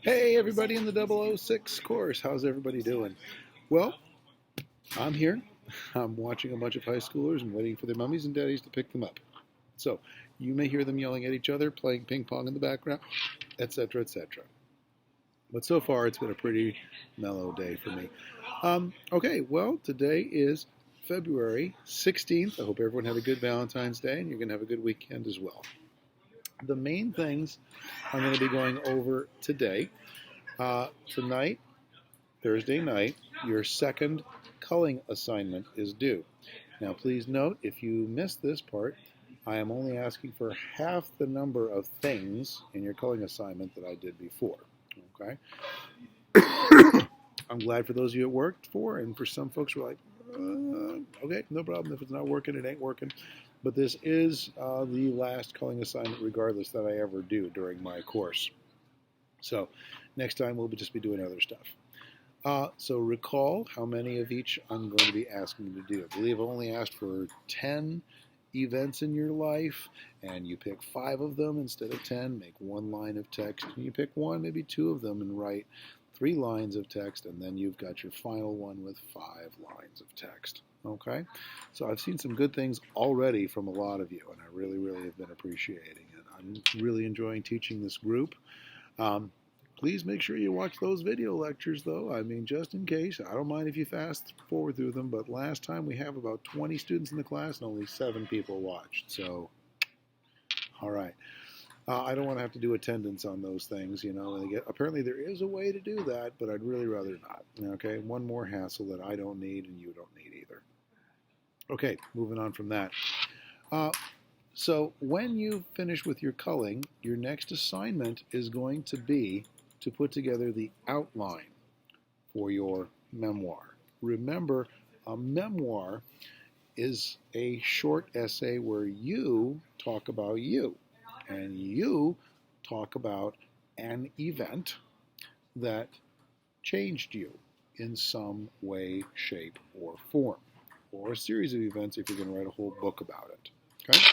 Hey, everybody in the 006 course. How's everybody doing? Well, I'm here. I'm watching a bunch of high schoolers and waiting for their mummies and daddies to pick them up. So you may hear them yelling at each other, playing ping pong in the background, etc., etc. But so far, it's been a pretty mellow day for me. Okay, well, today is February 16th. I hope everyone had a good Valentine's Day and you're going to have a good weekend as well. The main things I'm going to be going over today. Tonight, Thursday night, your second culling assignment is due. Now, please note, if you missed this part, I am only asking for half the number of things in your culling assignment that I did before. Okay? I'm glad for those of you it worked for, and for some folks who are like, okay, no problem. If it's not working, it ain't working. But this is the last culling assignment, regardless, that I ever do during my course. So next time we'll just be doing other stuff. So recall how many of each I'm going to be asking you to do. I believe I've only asked for 10 events in your life, and you pick 5 of them instead of 10, make 1 line of text, and you pick 1, maybe 2 of them, and write 3 lines of text, and then you've got your final one with 5 lines of text. Okay? So I've seen some good things already from a lot of you, and I really, really have been appreciating it. I'm really enjoying teaching this group. Please make sure you watch those video lectures, though. I mean, just in case. I don't mind if you fast forward through them, but last time we have about 20 students in the class and only 7 people watched. So, all right. I don't want to have to do attendance on those things, you know. Apparently, there is a way to do that, but I'd really rather not. Okay, one more hassle that I don't need and you don't need either. Okay, moving on from that. So when you finish with your culling, your next assignment is going to be to put together the outline for your memoir. Remember, a memoir is a short essay where you talk about you, and you talk about an event that changed you in some way, shape, or form, or a series of events if you're going to write a whole book about it. Okay?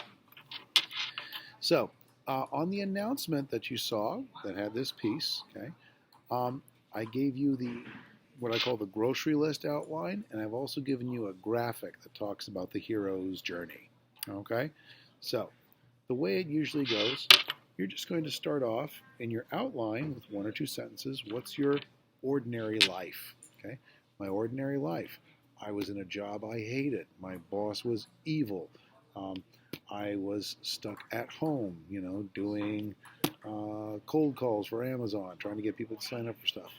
So, on the announcement that you saw that had this piece, okay, I gave you what I call the grocery list outline, and I've also given you a graphic that talks about the hero's journey. Okay, so the way it usually goes, you're just going to start off in your outline with 1 or 2 sentences. What's your ordinary life? Okay, my ordinary life. I was in a job I hated. My boss was evil. I was stuck at home, you know, doing cold calls for Amazon, trying to get people to sign up for stuff.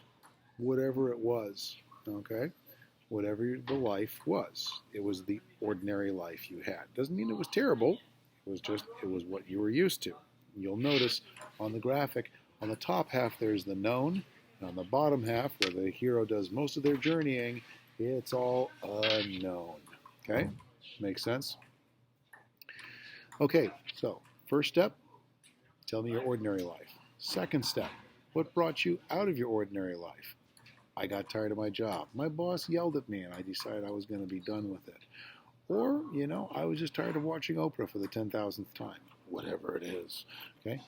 Whatever it was, okay? Whatever the life was, it was the ordinary life you had. Doesn't mean it was terrible. It was what you were used to. You'll notice on the graphic, on the top half there's the known, and on the bottom half, where the hero does most of their journeying, it's all unknown. Okay? Makes sense? Okay, so first step, tell me your ordinary life. Second step, what brought you out of your ordinary life? I got tired of my job. My boss yelled at me and I decided I was going to be done with it. Or, you know, I was just tired of watching Oprah for the 10,000th time. Whatever it is. Okay?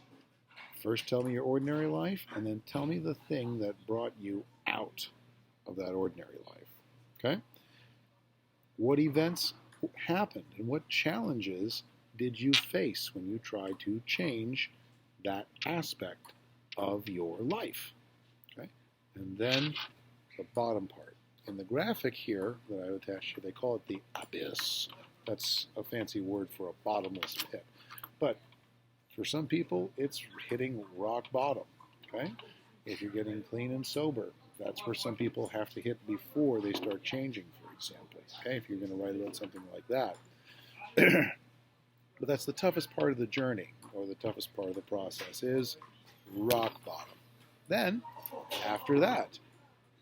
First tell me your ordinary life, and then tell me the thing that brought you out of that ordinary life. Okay? What events happened and what challenges did you face when you tried to change that aspect of your life? Okay? And then the bottom part. In the graphic here that I've attached here, they call it the abyss. That's a fancy word for a bottomless pit. But for some people, it's hitting rock bottom. Okay? If you're getting clean and sober, that's where some people have to hit before they start changing, for example. Okay? If you're going to write about something like that. But that's the toughest part of the journey, or the toughest part of the process, is rock bottom. Then, after that,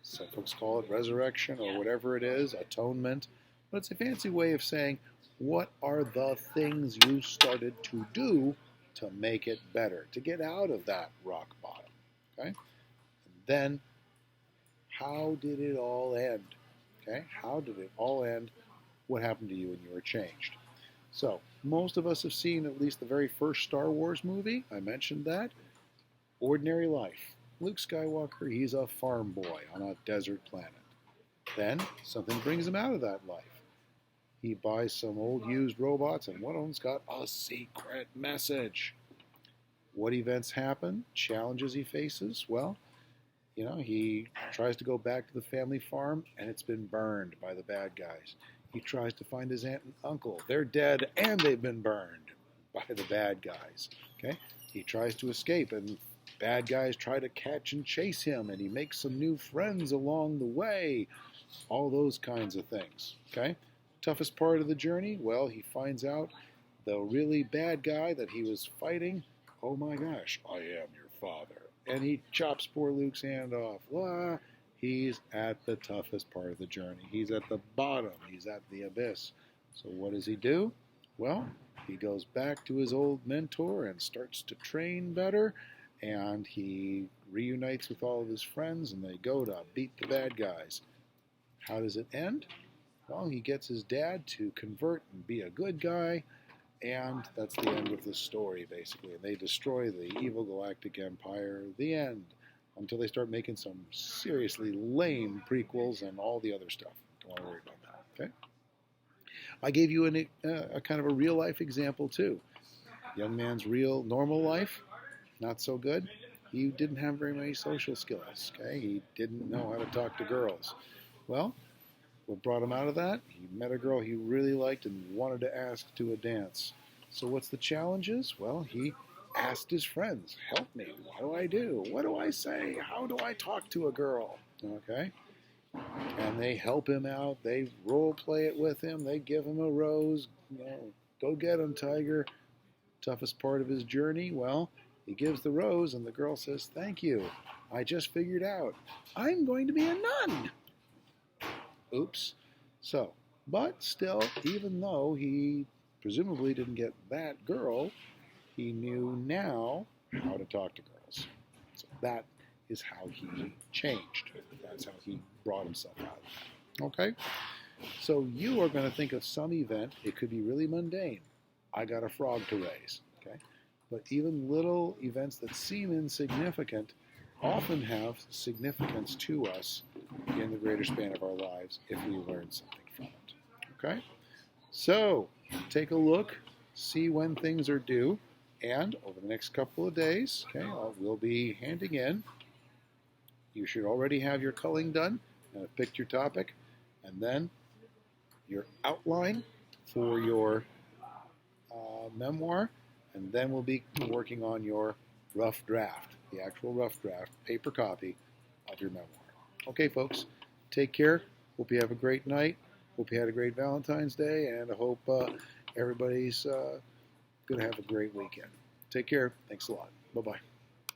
some folks call it resurrection or whatever it is, atonement, but it's a fancy way of saying, what are the things you started to do to make it better, to get out of that rock bottom? Okay? And then, how did it all end? Okay? How did it all end? What happened to you when you were changed? So, most of us have seen at least the very first Star Wars movie. I mentioned that. Ordinary life. Luke Skywalker, he's a farm boy on a desert planet. Then something brings him out of that life. He buys some old used robots, and one of them's got a secret message. What events happen? Challenges he faces? Well, he tries to go back to the family farm, and it's been burned by the bad guys. He tries to find his aunt and uncle. They're dead, and they've been burned by the bad guys. Okay? He tries to escape, and bad guys try to catch and chase him, and he makes some new friends along the way. All those kinds of things. Okay? Toughest part of the journey? Well, he finds out the really bad guy that he was fighting, oh my gosh, I am your father. And he chops poor Luke's hand off. Well, he's at the toughest part of the journey. He's at the bottom. He's at the abyss. So what does he do? Well, he goes back to his old mentor and starts to train better. And he reunites with all of his friends, and they go to beat the bad guys. How does it end? Well, he gets his dad to convert and be a good guy, and that's the end of the story, basically. And they destroy the evil galactic empire, the end, until they start making some seriously lame prequels and all the other stuff. Don't want to worry about that, okay? I gave you a kind of a real-life example, too. Young man's real, normal life, not so good. He didn't have very many social skills, okay? He didn't know how to talk to girls. Well, what brought him out of that? He met a girl he really liked and wanted to ask to a dance. So what's the challenges? Well, he asked his friends, help me. What do I do? What do I say? How do I talk to a girl? Okay? And they help him out. They role play it with him. They give him a rose. Go get him, Tiger. Toughest part of his journey? Well, he gives the rose and the girl says, thank you. I just figured out. I'm going to be a nun. Oops. So, but still, even though he presumably didn't get that girl, he knew now how to talk to girls. So that is how he changed. That's how he brought himself out of that. Okay? So you are going to think of some event. It could be really mundane. I got a frog to raise. Okay? But even little events that seem insignificant often have significance to us in the greater span of our lives if we learn something from it. Okay? So, take a look, see when things are due, and over the next couple of days, okay, we'll be handing in. You should already have your culling done and have picked your topic, and then your outline for your memoir, and then we'll be working on your rough draft, the actual rough draft, paper copy of your memoir. Okay, folks, take care. Hope you have a great night. Hope you had a great Valentine's Day, and I hope everybody's going to have a great weekend. Take care. Thanks a lot. Bye-bye.